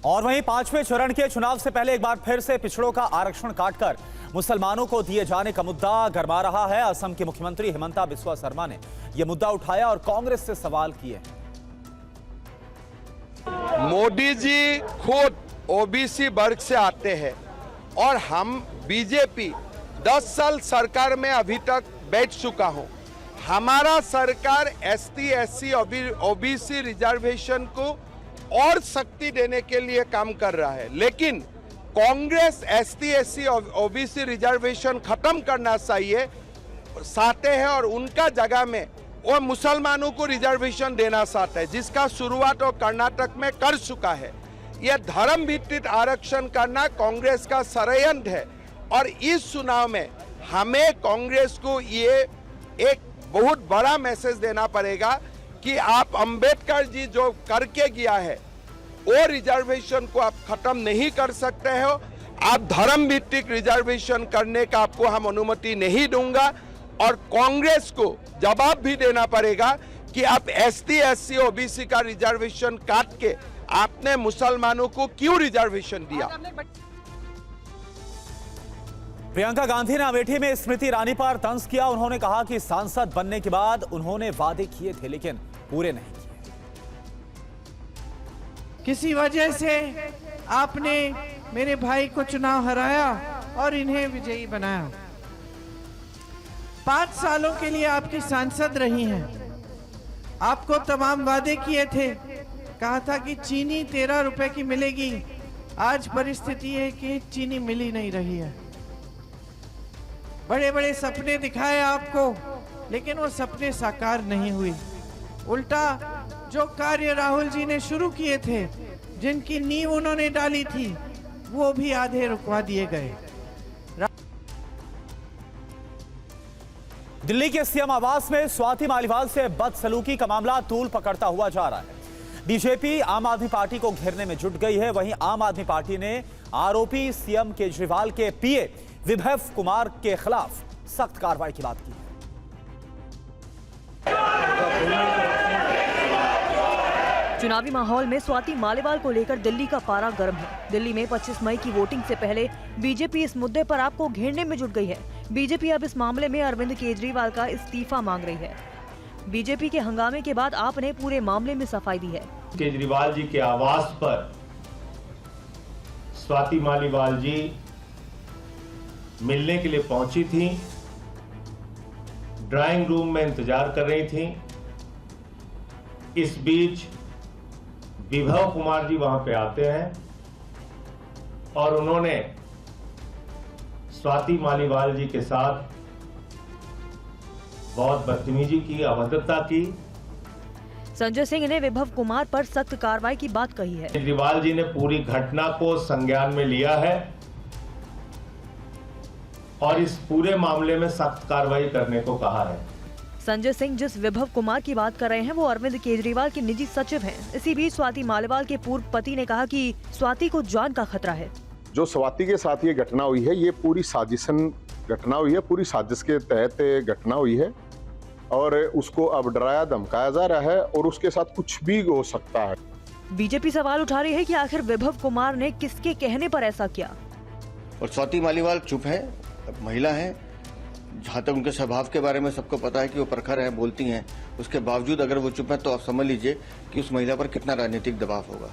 और वहीं पांचवें चरण के चुनाव से पहले एक बार फिर से पिछड़ों का आरक्षण काटकर मुसलमानों को दिए जाने का मुद्दा गरमा रहा है। असम के मुख्यमंत्री हिमंता बिस्वा शर्मा ने यह मुद्दा उठाया और कांग्रेस से सवाल किए। मोदी जी खुद ओबीसी वर्ग से आते हैं और हम बीजेपी 10 साल सरकार में अभी तक बैठ चुका हूं। हमारा सरकार एसटी एससी ओबीसी रिजर्वेशन को और शक्ति देने के लिए काम कर रहा है, लेकिन Congress ST SC OBC reservation खत्म करना चाहिए चाहते हैं और उनका जगह में वो मुसलमानों को रिजर्वेशन देना चाहते हैं, जिसका शुरुआत वो कर्नाटक में कर चुका है। यह धर्म भित्तिक आरक्षण करना कांग्रेस का षड्यंत्र है और इस चुनाव में हमें कांग्रेस को ये एक बहुत बड़ा मैसेज देना पड़ेगा कि आप अंबेडकर जी जो करके गया है वो रिजर्वेशन को आप खत्म नहीं कर सकते हो। आप धर्म भित्तिक रिजर्वेशन करने का आपको हम अनुमति नहीं दूंगा और कांग्रेस को जवाब भी देना पड़ेगा कि आप एसटी एससी ओबीसी का रिजर्वेशन काट के आपने मुसलमानों को क्यों रिजर्वेशन दिया। प्रियंका गांधी ने अमेठी में स्मृति ईरानी पर तंज किया। उन्होंने कहा कि सांसद बनने के बाद उन्होंने वादे किए थे लेकिन पूरे नहीं किए। किसी वजह से आपने मेरे भाई को चुनाव हराया और इन्हें विजयी बनाया। 5 सालों के लिए आपकी सांसद रही हैं। आपको तमाम वादे किए थे, कहा था कि चीनी 13 रुपए की मिलेगी। आज परिस्थिति है कि चीनी मिल ही नहीं रही है। बड़े बड़े सपने दिखाए आपको, लेकिन वो सपने साकार नहीं हुए। उल्टा जो कार्य राहुल जी ने शुरू किए थे, जिनकी नींव उन्होंने डाली थी, वो भी आधे रुकवा दिए गए। दिल्ली के सीएम आवास में स्वाति मालीवाल से बदसलूकी का मामला तूल पकड़ता हुआ जा रहा है। बीजेपी आम आदमी पार्टी को घेरने में जुट गई है। वहीं आम आदमी पार्टी ने आरोपी सीएम केजरीवाल के पीए विभव कुमार के खिलाफ सख्त कार्रवाई की बात की है। चुनावी माहौल में स्वाति मालीवाल को लेकर दिल्ली का पारा गर्म है। दिल्ली में 25 मई की वोटिंग से पहले बीजेपी इस मुद्दे पर आपको घेरने में जुट गई है। बीजेपी अब इस मामले में अरविंद केजरीवाल का इस्तीफा मांग रही है। बीजेपी के हंगामे के बाद आपने पूरे मामले में सफाई दी है। केजरीवाल जी के आवास पर स्वाति मालीवाल जी मिलने के लिए पहुंची थी, ड्राइंग रूम में इंतजार कर रही थी। इस बीच विभव कुमार जी वहां पे आते हैं और उन्होंने स्वाति मालीवाल जी के साथ बहुत बदतमीजी की, अभद्रता की। संजय सिंह ने विभव कुमार पर सख्त कार्रवाई की बात कही है। केजरीवाल जी ने पूरी घटना को संज्ञान में लिया है और इस पूरे मामले में सख्त कार्रवाई करने को कहा है। संजय सिंह जिस विभव कुमार की बात कर रहे हैं वो अरविंद केजरीवाल के निजी सचिव हैं। इसी बीच स्वाति मालीवाल के पूर्व पति ने कहा कि स्वाति को जान का खतरा है। जो स्वाति के साथ ये घटना हुई है, ये पूरी साजिशन घटना हुई है, पूरी साजिश के तहत घटना हुई है और उसको अब डराया धमकाया जा रहा है और उसके साथ कुछ भी हो सकता है। बीजेपी सवाल उठा रही है कि आखिर विभव कुमार ने किसके कहने पर ऐसा किया। और स्वाति मालीवाल चुप है, महिला है। जहाँ तक उनके स्वभाव के बारे में सबको पता है कि वो प्रखर है, बोलती हैं। उसके बावजूद अगर वो चुप है तो आप समझ लीजिए कि उस महिला पर कितना राजनीतिक दबाव होगा।